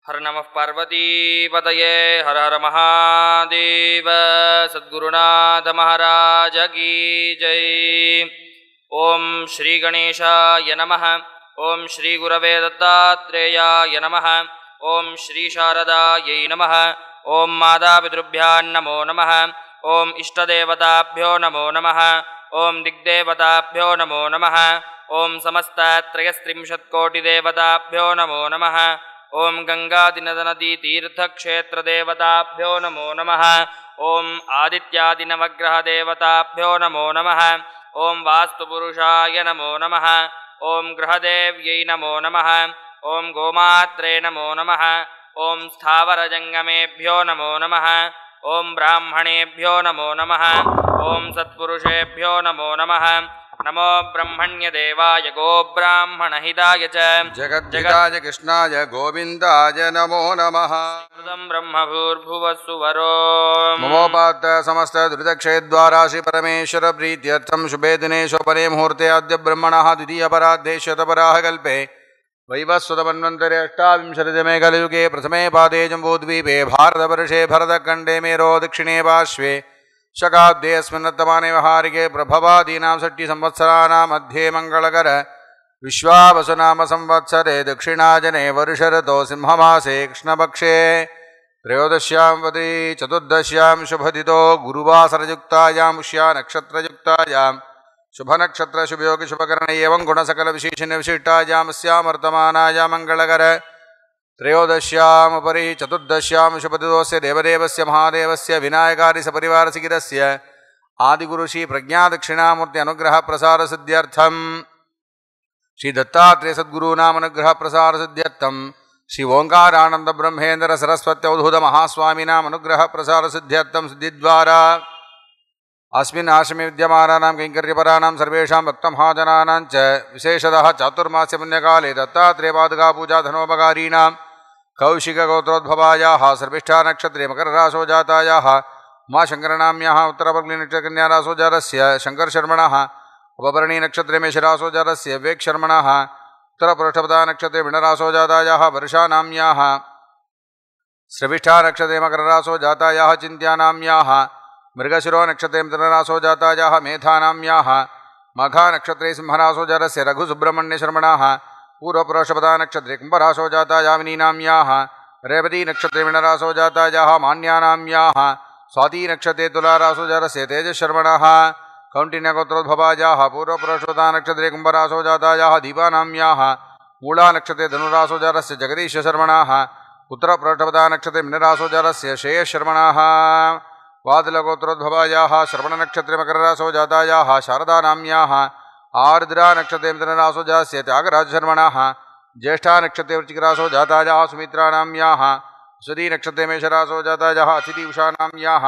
हर नमः पार्वतीपतये हर हर महादेव। सद्गुरुनाथ महाराज की जय। ओम श्री गणेशाय नमः। ओम श्री गुरवे दत्तात्रेयाय नमः। ओम श्री शारदायै नमः। ओम मातापितृभ्यां नमो नमः। ओम इष्टदेवताभ्यो नमो नमः। ओम दिग्देवताभ्यो नमो नमः। ओम समस्तत्रयस्त्रिंशत्कोटिदेवताभ्यो नमो नमः। ओम गंगादिनदनदीतीर्थक्षेत्रदेवताभ्यो नमो नमः। ओम आदित्यादिनवग्रहदेवताभ्यो नमो नमः। ओम वास्तुपुरुषाय नमो नमः। ओम गृहदेव्यै नमो नमः। ओम गोमात्रे नमो नमः। ओम स्थावरजंगमेभ्यो नमो नमः। ओम ब्राह्मणेभ्यो नमो नमः। ओम सत्पुरुषेभ्यो नमो नमः। नमो ब्रह्मण्यदेवाय गोब्राह्मणहिताय च जगद्धिताय कृष्णाय गोविन्दाय नमो नमः। ब्रह्मभूर्भुवस्सुवरो ममोपात्त समस्त दुरितक्षयद्वारा श्री परमेश्वर प्रीत्यर्थं शुभे दिने शोभने मुहूर्ते अद्य ब्रह्मणः द्वितीयपरार्धे शतपराः कल्पे वैवस्वतमन्वन्तरे अष्टाविंशतितमे कलियुगे प्रथमे पादे जम्बूद्वीपे भारतवर्षे भरतखण्डे मेरो दक्षिणे पार्श्वे शकाब्दे अस्मिन्नर्तमाने व्यवहारिके प्रभवादीनां षट्टिसंवत्सराणां मध्ये मङ्गलकर विश्वावसुनाम संवत्सरे दक्षिणाजने वर्षऋतो सिंहमासे कृष्णपक्षे त्रयोदश्यां वदी चतुर्दश्यां शुभदितो गुरुवासरयुक्तायां उष्या नक्षत्रयुक्तायां शुभनक्षत्रशुभयोगि शुभकरण एवं गुणसकलविशेषणविशिष्टायां अस्यामर्तमानायां मङ्गलकर त्रयोदश्यामुपरि चतुर्दश्यां शुभदिवस्य देवदेवस्य महादेवस्य विनायकादिसपरिवारसिगिरस्य आदिगुरुश्री प्रज्ञादक्षिणामूर्ति अनुग्रहप्रसारसिद्ध्यर्थं श्री दत्तात्रेय सद्गुरूनामनुग्रहप्रसारसिद्ध्यर्थं श्री ओंकारानंद ब्रह्मेन्द्र सरस्वत्यवधूत महास्वामिनाम अनुग्रहप्रसारसिद्ध्यर्थं सिद्धिद्वारा अस्मिन् आश्रमे विद्यमानानां कैङ्कर्यपराणां सर्वेषां भक्तमहाजनानां च विशेषतः चातुर्मास्य पुण्यकाले दत्तात्रेयपादुकापूजा धनोपकारीणां कौशिकगोत्रोद्भवायाः सर्विष्ठानक्षत्रे मकरराशो जातायाः उमाशङ्करनाम्याः उत्तरफल्गुनीनक्षत्रकन्याराशो जातस्य शङ्करशर्मणः उपभरणीनक्षत्रे मेषराशो जातस्य विवेकशर्मणः उत्तरपुरुषपदानक्षत्रे मीनराशो जातायाः वर्षानाम्याः श्रविष्ठानक्षत्रे मकरराशो जातायाः चिन्त्यानाम्याः मृगशिरो नक्षत्रे मिथुनराशो जातायाः मेधानाम्याः मघानक्षत्रे सिंहराशो जातस्य रघुसुब्रह्मण्यशर्मणः पूर्वपुरुषपदानक्षत्रे कुम्भराशो जातायाः विनीनाम्याः रेवतीनक्षत्रे मीनराशो जातायाः मान्यानाम्याः स्वातीनक्षत्रे तुलाराशो जातस्य तेजशर्मणः कौण्डिन्यगोत्रोद्भवायाः पूर्वपुरुषपदानक्षत्रे कुम्भराशो जातायाः दीपानाम्याः मूलानक्षत्रे धनुराशो जातस्य जगदीशशर्मणः उत्तरपुरुषपदानक्षत्रे मीनराशो जातस्य श्रेयशर्मणः वादलगोत्रोद्भवायाः श्रवणनक्षत्रे मकरराशो जातायाः शारदानाम्याः आर्द्रानक्षत्रे मिथुनराशो जातस्य त्यागराजशर्मणः ज्येष्ठानक्षत्रे वृश्चिकराशो जातायाः सुमित्रानाम्याः स्वदीनक्षत्रे मेषराशो जातायाः अतिथि उषानाम्याः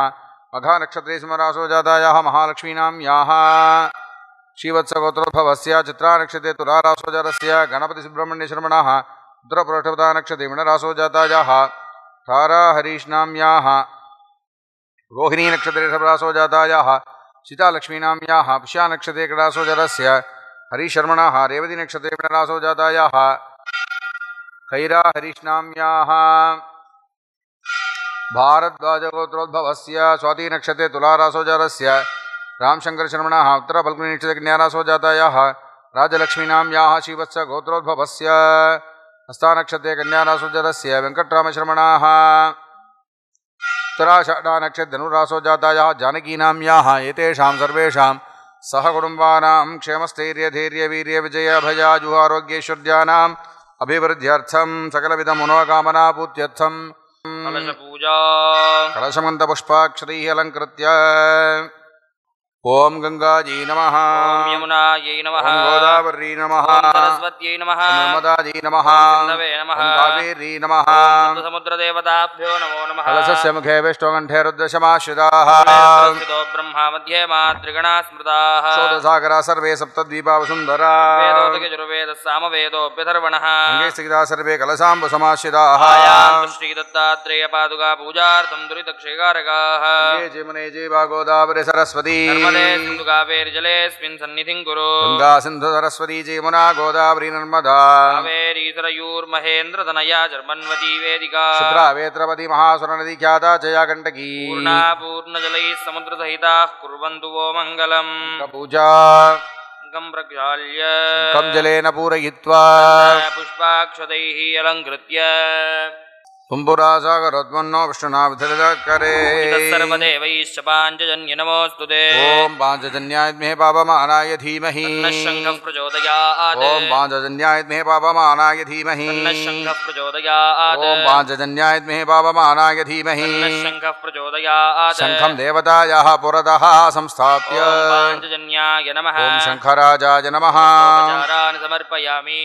मघानक्षत्रे सिंहराशो जातायाः महालक्ष्मीनाम्याः श्रीवत्सगोत्रोद्भवस्य चित्रानक्षत्रे तुलाराशो जातस्य गणपतिसुब्रह्मण्यशर्मणः उत्तरपुरुषपदानक्षत्रे मीनराशो जातायाः ताराहरीशनाम्याः रोहिणी नक्षत्रे ऋषभराशो जातायाः सीतालक्ष्मीनाम्याः पुष्यानक्षत्रे कटाशो जातस्य हरिशर्मणः रेवती नक्षत्रे मीनराशो जातायाः खैराहरीशनाम्याः भारद्वाजगोत्रोद्भवस्य स्वातीनक्षत्रे तुलाराशो जातस्य रामशङ्करशर्मणः उत्तरफल्गुनीनक्षत्रे कन्याराशो जातायाः राजलक्ष्मीनाम्याः श्रीवत्सगोत्रोद्भवस्य हस्तानक्षत्रे कन्याराशो जातस्य वेङ्कटरामशर्मणः उत्तराषाढानक्षत्रे धनुराशो जातायाः जानकीनाम्याः एतेषां सर्वेषां सहकुटुम्बानां क्षेमस्थैर्यधैर्यवीर्यविजयाभयाजुहारोग्यैश्वर्याणाम् अभिवृद्ध्यर्थं सकलविधमनोकामनापूर्त्यर्थं कलशपूजा कलशमन्तपुष्पाक्षतैः अलङ्कृत्य ओम गंगाजी नमः। ओम यमुनायै नमः। ओम गोदावरी नमः। ओम सरस्वत्यै नमः। नर्मदाजी नमः। सिन्धवे नमः। ओम कावेरी नमः। समुद्रदेवताभ्यो नमो नमः। कलशस्य मुखे विष्णुकण्ठे रुद्रशमाश्रिताः स्थितो ब्रह्मा मध्ये मातृगणा स्मृताः षोडसागरा सर्वे सप्तद्वीपा वसुन्धरा वेदोदयजुर्वेदः सामवेदोऽप्यथर्वणः अंगे स्थिता सर्वे कलशाम्बुसमाश्रिताः श्रीदत्तात्रेयपादुका पूजार्थं दुरितक्षयकारकाः अंगे जमुने जैवा गोदावरी सरस्वती नर्मदे सिन्धु कावेरी जलेऽस्मिन् सन्निधिं कुरु गंगा सिंधु सरस्वती जमुना गोदावरी नर्मदा कावेरी सरयूर्महेन्द्रतनया जर्मन्वती वेदिका शुक्रा वेत्रवती महासुर नदी ख्याता जया गंडकी पूर्णा पूर्णजलैः समुद्रसहिताः कुर्वन्तु वो मङ्गलम् पूजा गं प्रक्षाल्य कम जलेन पूरयित्वा पुष्पाक्षतैः अलङ्कृत्य तुम्बुरासागरोद्मन्नो विष्णुना विधृतकरे सर्वदेवैश्च पाञ्चजन्य नमोऽस्तु ते ओम पांचजन्याय विद्महे पापमानाय धीमहि तन्नः शङ्खः प्रचोदयात् ओम पांचजन्याय विद्महे पापमानाय धीमहि तन्नः शङ्खः प्रचोदयात् ओम पांचजन्याय विद्महे पापमानाय धीमहि तन्नः शङ्खः प्रचोदयात् शङ्खं देवतायाः पुरतः संस्थाप्य ॐ पाञ्चजन्याय नमः ओम शङ्खराजाय नमः उपचारान् समर्पयामि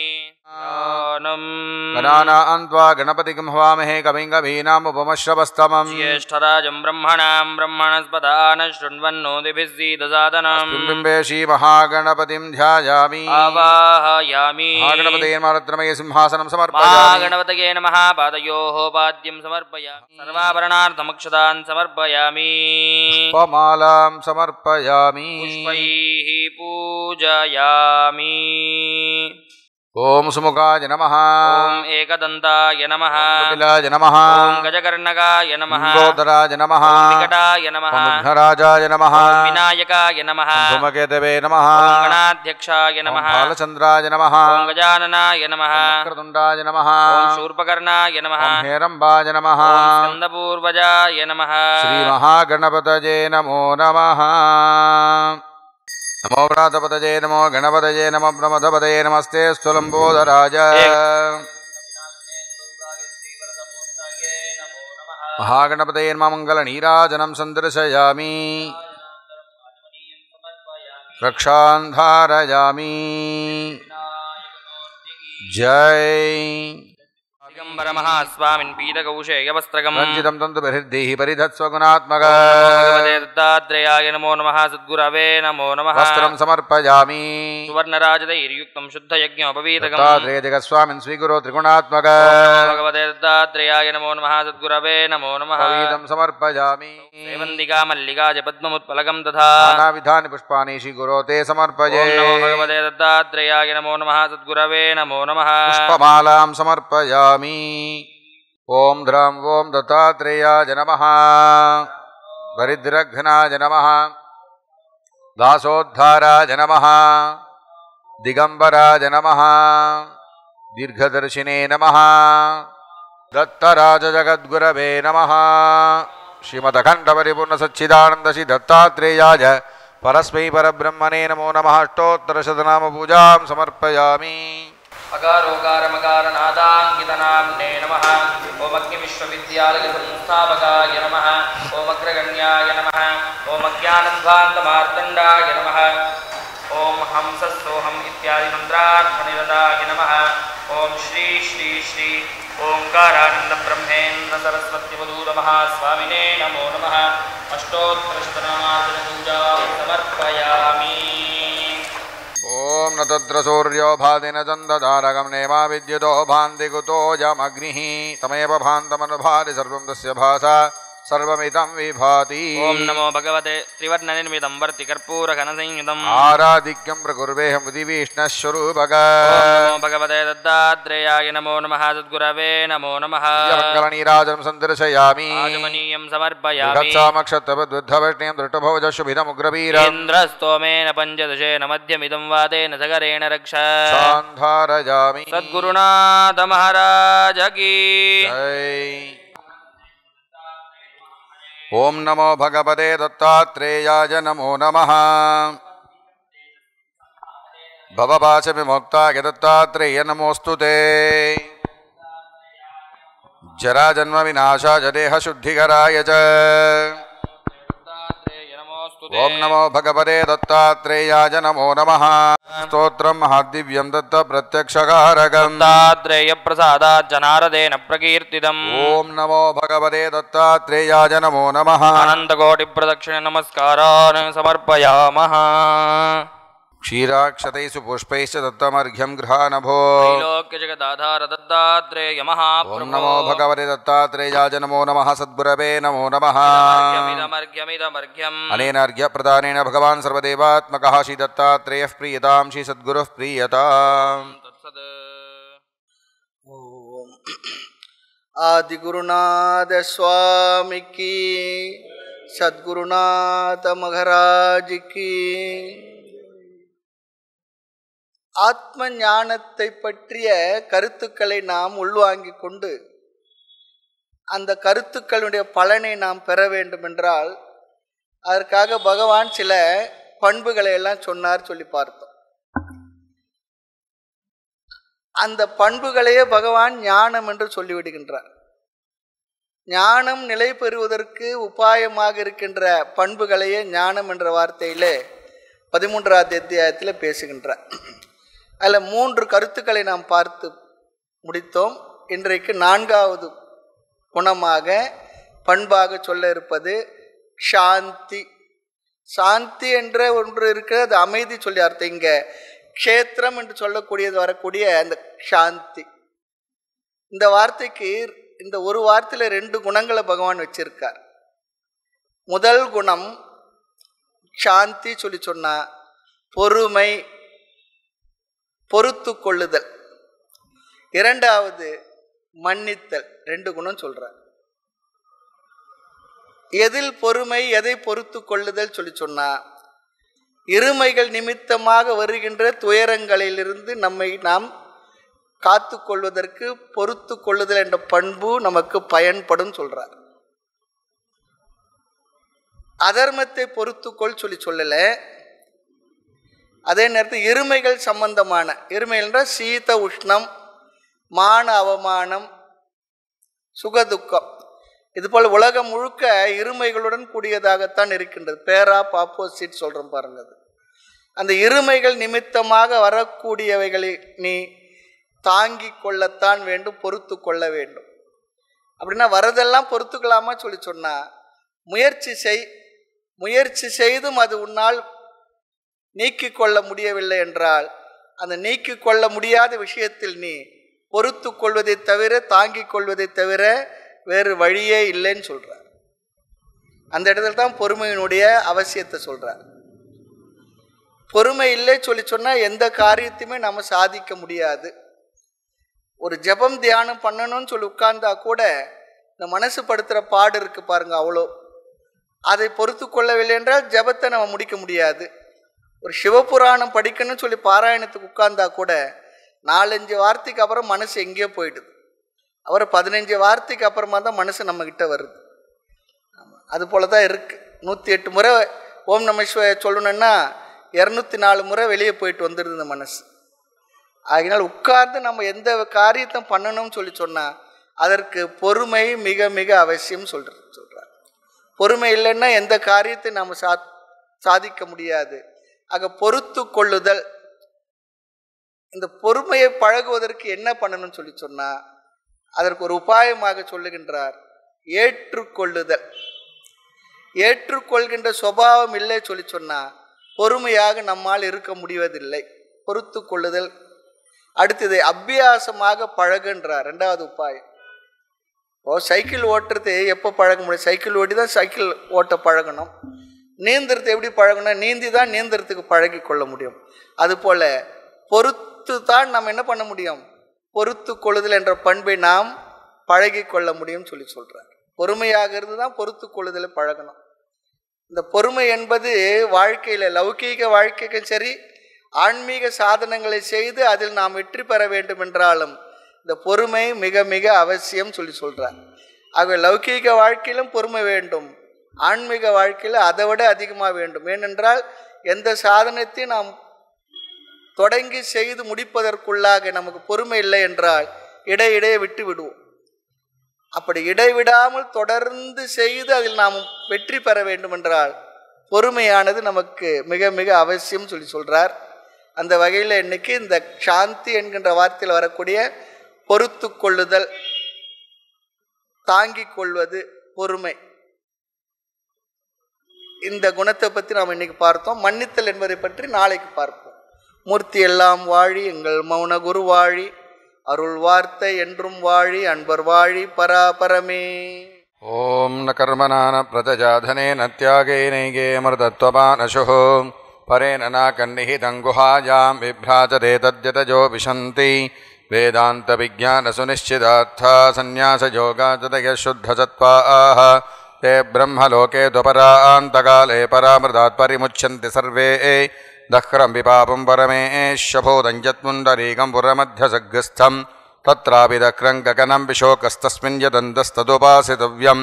गणानान्त्वा गणपतिं हवामहे कविं कवीनामुपमश्रवस्तमम् ज्येष्ठराजं ब्रह्मणां ब्रह्मणस्पदान शृण्वन्नोतिभिः सीदसादनम् बिम्बे श्रीमहागणपतिं ध्यायामि आवाहयामि महागणपतये नमः सिंहासनं समर्पयामि महागणपतये नमः पादयोः पाद्यं समर्पयामि सर्वाभरणार्थमक्षतान् समर्पयामि पुष्पमालां समर्पयामि पुष्पैः पूजयामि ओम सुमुखाय नमः ॐ एकदन्ताय नमः कपिलाय नमः ॐ गजकर्णकाय नमः गोदराज नमः ॐ विकटाय नमः विघ्नराजाय नमः ॐ विनायकाय नमः धूमकेतवे नमः ॐ गणाध्यक्षाय नमः बालचन्द्राय नमः ॐ गजाननाय नमः वक्रतुण्डाय नमः ॐ शूर्पकर्णाय नमः हेरम्बाय नमः ॐ स्कन्दपूर्वजाय नमः श्रीमहागणपतये नमो नमः नमो व्रातपतये नमो गणपतये नमो प्रमथपतये नमस्ते स्थूलम्बोधराज महागणपतये नमः मङ्गलनीराजनं सन्दर्शयामि रक्षान् धारयामि जय दिगम्बरमहास्वामिन् पीतकौशेयवस्त्रकम् रञ्जितं तन्तुभिर्देहि परिधत्स्वगुणात्मक भगवते दत्तात्रेयाय नमो नमः सद्गुरवे नमो नमः वस्त्रं समर्पयामि सुवर्णराजतैर्युक्तं शुद्धयज्ञोपवीतकम् दत्तात्रेय जगत्स्वामिन् स्वीकुरु त्रिगुणात्मक भगवते दत्तात्रेयाय नमो नमः सद्गुरवे नमो नमः पवीतं समर्पयामि सेवन्तिका मल्लिका च पद्ममुत्पलकं तथा नानाविधानि पुष्पाणि श्रीगुरो ते समर्पये ॐ नमो भगवते दत्तात्रेयाय नमो नमः सद्गुरवे नमो नमः पुष्पमालां समर्पयामि ओम ध्रं ओम दत्तात्रेयाय नमः दरिद्रघ्नाय नमः दासोद्धाराय नमः दिगंबराय नमः दीर्घदर्शिने नमः दत्तराजजगद्गुरवे नमः श्रीमदखण्डपरिपूर्णसच्चिदानन्द श्री दत्तात्रेयाय परस्मै परब्रह्मणे नमो नमः अष्टोत्तरशतनामपूजां समर्पयामि अकारोकारमकारनादाङ्कितनाम्ने नमः ॐ अग्निविश्वविद्यालयसंस्थापकाय नमः ॐ अग्रगण्याय नमः ॐ अज्ञानध्वान्तमार्तण्डाय नमः ॐ हंसस्सोऽहम् इत्यादि मन्त्रार्थनिरताय नमः ॐ श्री श्री श्री ओङ्कारानन्दब्रह्मेन्द्र सरस्वत्यवधूतमहास्वामिने नमो नमः अष्टोत्तरशतनामार्जनपूजां समर्पयामि ओम न तत्र सूर्यो भाति न चन्द्रतारकं नेमा विद्युतो भान्ति कुतो यमग्निः तमेव भान्तमनुभाति सर्वं तस्य भासा सर्वमिदं विभाति ओम नमो भगवते त्रिवर्णनिर्मितं वर्तिकर्पूरघनसंयुतम् आराधिक्यं प्रकुर्वेह मुदिविष्णुस्वरूपक नमो भगवते दत्तात्रेयाय नमो नमः सद्गुरवे नमो नमः मङ्गलनीराजनं सन्दर्शयामि आजमनीयं समर्पयामि गच्छामक्षत्रवद्वृद्धवष्णीं दृष्टभोजशुभिदमुग्रवीर इन्द्रस्तोमेन पञ्चदशेन मध्यमिदं वातेन सगरेण रक्ष सान्धारयामि सद्गुरुनाथ महाराज की जय। ओम नमो भगवते दत्तात्रेयाय नमो नमः भवपाश विमुक्ताय दत्तात्रेय नमोऽस्तु ते जराजन्म विनाशाय देहशुद्धिकराय च ओम नमो भगवते दत्तात्रेयाय नमो नमः स्तोत्रं महादिव्यं दत्त प्रत्यक्षकारकं दत्तात्रेय प्रसादात् जनार्दनेन प्रकीर्तितम् ओम नमो भगवते दत्तात्रेयाय नमो नमः अनन्तकोटिप्रदक्षिण नमस्कारान् समर्पयामः क्षीराक्षतैषु पुष्पैश्च दत्तमर्घ्यं गृहानभो त्रैलोक्यजगदाधारदत्तात्रेय ॐ महाप्रभो नमो भगवते दत्तात्रेयाय नमो नमः सद्गुरवे नमो नमः इदमर्घ्यमिदमर्घ्यम् अनेन अर्घ्यप्रदानेन भगवान् सर्वदेवात्मकः श्रीदत्तात्रेयः प्रीयतां श्रीसद्गुरुः प्रीयताम् तत्सद् ओम आदिगुरुनाथ स्वामी की, सद्गुरुनाथ महाराज की. ஆத்ம ஞானத்தை பற்றிய கருத்துக்களை நாம் உள்வாங்கிக் கொண்டு அந்த கருத்துக்களுடைய பலனை நாம் பெற வேண்டும் என்றால் அதற்காக பகவான் சில பண்புகளை எல்லாம் சொன்னார் சொல்லி பார்த்தோம். அந்த பண்புகளையே பகவான் ஞானம் என்று சொல்லிவிடுகின்றார். ஞானம் நிலை பெறுவதற்கு உபாயமாக இருக்கின்ற பண்புகளையே ஞானம் என்ற வார்த்தையிலே 13வது அத்தியாயத்தில் பேசுகின்றார். அதில் 3 கருத்துக்களை நாம் பார்த்து முடித்தோம். இன்றைக்கு 4வது குணமாக பண்பாக சொல்ல இருப்பது சாந்தி. சாந்தி என்ற ஒன்று இருக்கிறது, அது அமைதி சொல்லி அர்த்தம். இங்கே க்ஷேத்திரம் என்று சொல்லக்கூடியது வரக்கூடிய அந்த சாந்தி. இந்த வார்த்தைக்கு இந்த ஒரு வார்த்தையில் 2 குணங்களை பகவான் வச்சிருக்கார். முதல் குணம் சாந்தி சொல்லி சொன்னா பொறுமை, பொறுத்து கொள்ளுதல். இரண்டாவது மன்னித்தல். 2 குணம் சொல்றார். எதில் பொறுமை, எதை பொறுத்து கொள்ளுதல் சொல்லி சொன்னா இருமைகள் நிமித்தமாக வருகின்ற துயரங்களிலிருந்து நம்மை நாம் காத்து கொள்வதற்கு பொறுத்து கொள்ளுதல் என்ற பண்பு நமக்கு பயன்படும் சொல்றார். அதர்மத்தை பொறுத்துக்கொள் சொல்லி சொல்லல. அதே நேரத்தில் இருமைகள் சம்பந்தமான இருமைகள் என்றால் சீத உஷ்ணம், மான அவமானம், சுகதுக்கம், இதுபோல் உலகம் முழுக்க இருமைகளுடன் கூடியதாகத்தான் இருக்கின்றது. பேரா ஆப்போசிட் சொல்கிறோம் பாருங்க. அது அந்த இருமைகள் நிமித்தமாக வரக்கூடியவைகளை நீ தாங்கி கொள்ளத்தான் வேண்டும், பொறுத்து கொள்ள வேண்டும். அப்படின்னா வரதெல்லாம் பொறுத்துக்கலாமா சொல்லி சொன்னா முயற்சி செய்தும் அது உன்னால் நீக்கி கொள்ள முடியவில்லை என்றால் அந்த நீக்கி கொள்ள முடியாத விஷயத்தில் நீ பொறுத்து கொள்வதை தவிர, தாங்கிக் கொள்வதை தவிர வேறு வழியே இல்லைன்னு சொல்றார். அந்த இடத்துல தான் பொறுமையினுடைய அவசியத்தை சொல்றார். பொறுமை இல்லை சொல்லி சொன்னால் எந்த காரியத்தையுமே நம்ம சாதிக்க முடியாது. ஒரு ஜபம் தியானம் பண்ணணும்னு சொல்லி உட்கார்ந்தா கூட இந்த மனசு படுத்துகிற பாடு இருக்கு பாருங்க, அவ்வளோ. அதை பொறுத்து கொள்ளவில்லை என்றால் ஜபத்தை நம்ம முடிக்க முடியாது. ஒரு சிவபுராணம் படிக்கணும்னு சொல்லி பாராயணத்துக்கு உட்கார்ந்தா கூட 4-5 வார்த்தைக்கு அப்புறம் மனசு எங்கேயோ போயிடுது. அப்புறம் 15 வார்த்தைக்கு அப்புறமா தான் மனசு நம்மக்கிட்ட வருது. அது போல தான் இருக்குது. 108 முறை ஓம் நம சிவாய சொல்லணுன்னா 204 முறை வெளியே போயிட்டு வந்துடுது இந்த மனசு. ஆகினால் உட்கார்ந்து நம்ம எந்த காரியத்தை பண்ணணும்னு சொல்லி சொன்னால் அதற்கு பொறுமை மிக மிக அவசியம் சொல்கிறார். பொறுமை இல்லைன்னா எந்த காரியத்தை நாம் சாதிக்க முடியாது. ஆக பொறுத்து கொள்ளுதல், இந்த பொறுமையை பழகுவதற்கு என்ன பண்ணணும்னு சொல்லி சொன்னால் அதற்கு ஒரு உபாயமாக சொல்லுகின்றார், ஏற்றுக்கொள்ளுதல். ஏற்றுக்கொள்கின்ற சுபாவம் இல்லை சொல்லி சொன்னால் பொறுமையாக நம்மால் இருக்க முடிவதில்லை. பொறுத்து கொள்ளுதல். அடுத்தது அபியாசமாக பழகுன்றார், 2வது உபாயம். சைக்கிள் ஓட்டுறது எப்போ பழக முடியும்? சைக்கிள் ஓட்டி தான் சைக்கிள் ஓட்ட பழகணும். நீந்துறது எப்படி பழகணும்? நீந்தி தான் நீந்துறதுக்கு பழகி கொள்ள முடியும். அதுபோல் பொறுத்து தான் நம்ம என்ன பண்ண முடியும்? பொறுத்து கொள்ளுதல் என்ற பண்பை நாம் பழகி கொள்ள முடியும் சொல்லி சொல்கிறார். பொறுமையாக இருந்து தான் பொறுத்து கொள்ளுதலை பழகணும். இந்த பொறுமை என்பது வாழ்க்கையில் லௌகீக வாழ்க்கைக்கும் சரி, ஆன்மீக சாதனங்களை செய்து அதில் நாம் வெற்றி பெற வேண்டும் என்றாலும் இந்த பொறுமை மிக மிக அவசியம் சொல்லி சொல்கிறார். ஆகவே லௌகீக வாழ்க்கையிலும் பொறுமை வேண்டும், ஆன்மீக வாழ்க்கையில் அதை விட அதிகமாக வேண்டும். ஏனென்றால் எந்த சாதனத்தையும் நாம் தொடங்கி செய்து முடிப்பதற்குள்ளாக நமக்கு பொறுமை இல்லை என்றால் இடையிடையே விட்டு விடுவோம். அப்படி இடைவிடாமல் தொடர்ந்து செய்து அதில் நாம் வெற்றி பெற வேண்டும் என்றால் பொறுமையானது நமக்கு மிக மிக அவசியம் சொல்லி சொல்கிறார். அந்த வகையில் இன்னைக்கு இந்த சாந்தி என்கின்ற வார்த்தையில் வரக்கூடிய பொறுத்து கொள்ளுதல், தாங்கிக் கொள்வது, பொறுமை, இந்த குணத்தை பற்றி நாம் இன்னைக்கு பார்த்தோம். மன்னித்தல் என்பதை பற்றி நாளைக்கு பார்ப்போம். மூர்த்தி எல்லாம் வாழி எங்கள் மௌன குரு வாழி அருள் வார்த்தை என்றும் வாழி அன்பர் வாழி பராபரமே. ஓம் ந கர்மணான பிரதஜாதனேன தியாகேனைகே அமிர்தத்வபானசுः பரேன ந கன்னிஹிதம் குஹாயாம் விப்ராஜதே தத்யதஜோ விசந்தி வேதாந்த விஜான சுனிश्चितार्था சந்நியாசயோகாச்சதய சுத்தசத்வாः ते ब्रह्मलोके द्वपरान्तकाले परामृतात् परिमुच्यन्ति सर्वे दह्रं विपापं परमेश्वभूतं यत्पुण्डरीकं पुरमध्यसग्रस्थं तत्रापि दह्रं गगनं विशोकस्तस्मिन् यदन्तस्तदुपासितव्यं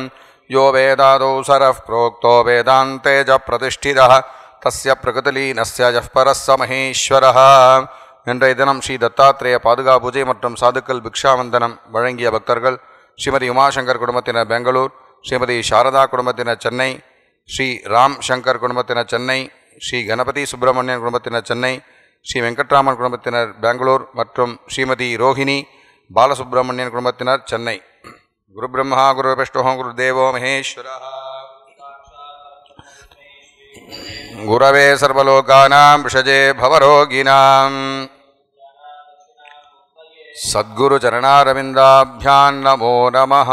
यो वेदादौ सरः प्रोक्तो वेदान्ते च प्रतिष्ठितः तस्य प्रकृतिलीनस्य यः परः स महेश्वरः. இன்றைய தினம் ஸ்ரீ தத்தாத்ரேய பாதுகா பூஜை மற்றும் சாதுக்கள் பிக்ஷாவந்தனம் வழங்கிய பக்தர்கள் ஸ்ரீமதி உமாசங்கர் குடும்பத்தினர் பெங்களூர், ஸ்ரீமதி சாரதா குடும்பத்தினர் சென்னை, ஸ்ரீ ராம் சங்கர் குடும்பத்தினர் சென்னை, ஸ்ரீ கணபதி சுப்பிரமணியன் குடும்பத்தினர் சென்னை, ஸ்ரீ வெங்கட்ராமன் குடும்பத்தினர் பெங்களூர் மற்றும் ஸ்ரீமதி ரோஹிணி பாலசுப்ரமணியன் குடும்பத்தினர் சென்னை. குரு பிரம்மா குரு விஷ்ணு குரு தேவோ மகேஸ்வரः. குரவே சர்வலோகானாம் விஷஜே பவரோகிணாம் சத்குரு சரணாரவிந்தாभ्यां நமோ நமः.